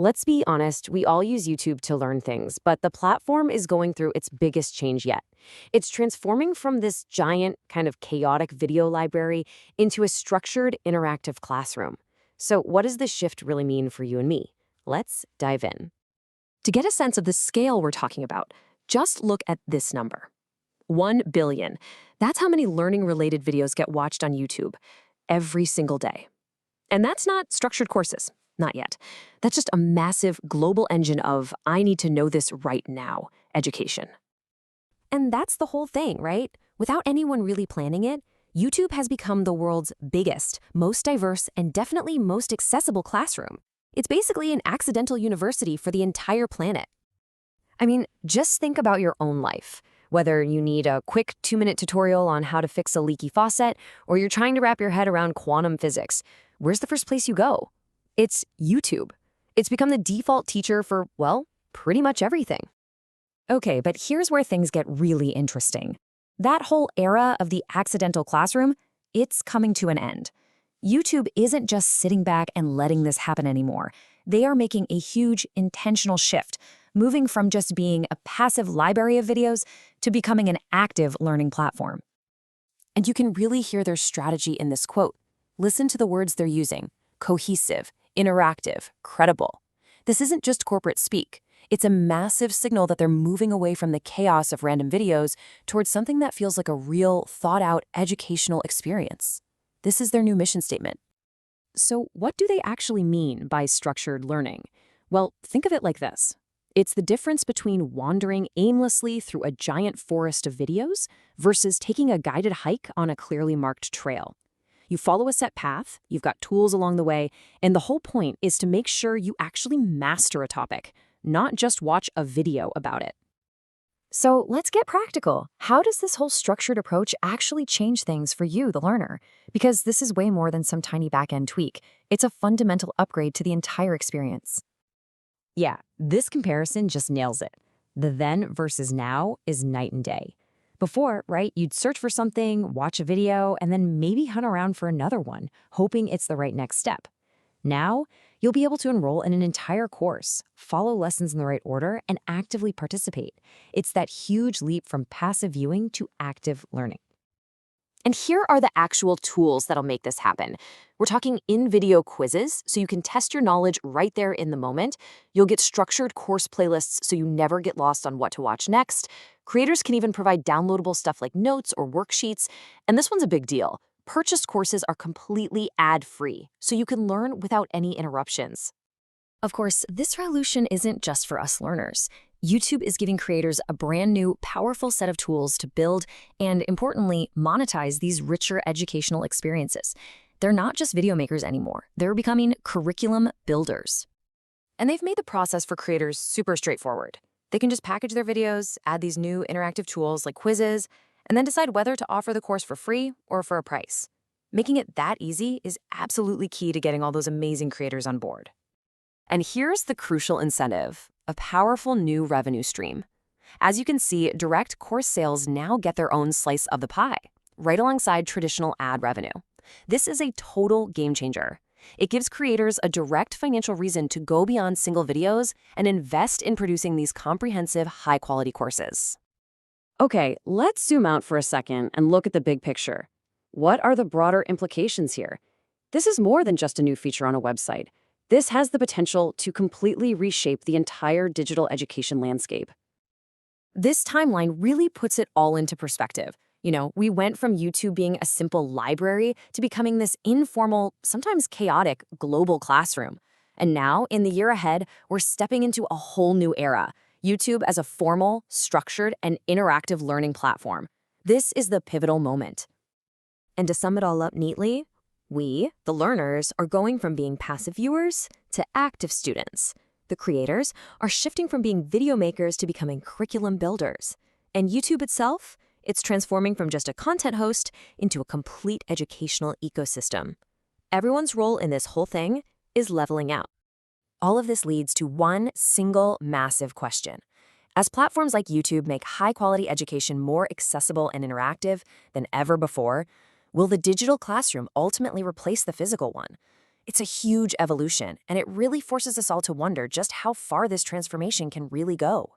Let's be honest, we all use YouTube to learn things, but the platform is going through its biggest change yet. It's transforming from this giant, kind of chaotic video library into a structured, interactive classroom. So, what does this shift really mean for you and me? Let's dive in. To get a sense of the scale we're talking about, just look at this number 1 billion. That's how many learning related videos get watched on YouTube every single day. And that's not structured courses. Not yet. That's just a massive global engine of I need to know this right now education. And that's the whole thing, right? Without anyone really planning it, YouTube has become the world's biggest, most diverse, and definitely most accessible classroom. It's basically an accidental university for the entire planet. I mean, just think about your own life. Whether you need a quick 2-minute tutorial on how to fix a leaky faucet, or you're trying to wrap your head around quantum physics, where's the first place you go? It's YouTube. It's become the default teacher for, well, pretty much everything. Okay, but here's where things get really interesting. That whole era of the accidental classroom, it's coming to an end. YouTube isn't just sitting back and letting this happen anymore. They are making a huge intentional shift, moving from just being a passive library of videos to becoming an active learning platform. And you can really hear their strategy in this quote. Listen to the words they're using: cohesive, interactive, credible. This isn't just corporate speak. It's a massive signal that they're moving away from the chaos of random videos towards something that feels like a real, thought-out educational experience. This is their new mission statement. So what do they actually mean by structured learning? Well, think of it like this. It's the difference between wandering aimlessly through a giant forest of videos versus taking a guided hike on a clearly marked trail. You follow a set path, you've got tools along the way, and the whole point is to make sure you actually master a topic, not just watch a video about it. So let's get practical. How does this whole structured approach actually change things for you, the learner? Because this is way more than some tiny back-end tweak. It's a fundamental upgrade to the entire experience. Yeah, this comparison just nails it. The then versus now is night and day. Before, right, you'd search for something, watch a video, and then maybe hunt around for another one, hoping it's the right next step. Now, you'll be able to enroll in an entire course, follow lessons in the right order, and actively participate. It's that huge leap from passive viewing to active learning. And here are the actual tools that'll make this happen. We're talking in-video quizzes, so you can test your knowledge right there in the moment. You'll get structured course playlists so you never get lost on what to watch next. Creators can even provide downloadable stuff like notes or worksheets. And this one's a big deal. Purchased courses are completely ad-free, so you can learn without any interruptions. Of course, this revolution isn't just for us learners. YouTube is giving creators a brand new, powerful set of tools to build and, importantly, monetize these richer educational experiences. They're not just video makers anymore. They're becoming curriculum builders. And they've made the process for creators super straightforward. They can just package their videos, add these new interactive tools like quizzes, and then decide whether to offer the course for free or for a price. Making it that easy is absolutely key to getting all those amazing creators on board. And here's the crucial incentive, a powerful new revenue stream. As you can see, direct course sales now get their own slice of the pie, right alongside traditional ad revenue. This is a total game changer. It gives creators a direct financial reason to go beyond single videos and invest in producing these comprehensive, high-quality courses. Okay, let's zoom out for a second and look at the big picture. What are the broader implications here? This is more than just a new feature on a website. This has the potential to completely reshape the entire digital education landscape. This timeline really puts it all into perspective. You know, we went from YouTube being a simple library to becoming this informal, sometimes chaotic, global classroom. And now, in the year ahead, we're stepping into a whole new era. YouTube as a formal, structured, and interactive learning platform. This is the pivotal moment. And to sum it all up neatly, we, the learners, are going from being passive viewers to active students. The creators are shifting from being video makers to becoming curriculum builders. And YouTube itself, it's transforming from just a content host into a complete educational ecosystem. Everyone's role in this whole thing is leveling out. All of this leads to one single massive question. As platforms like YouTube make high-quality education more accessible and interactive than ever before, will the digital classroom ultimately replace the physical one? It's a huge evolution, and it really forces us all to wonder just how far this transformation can really go.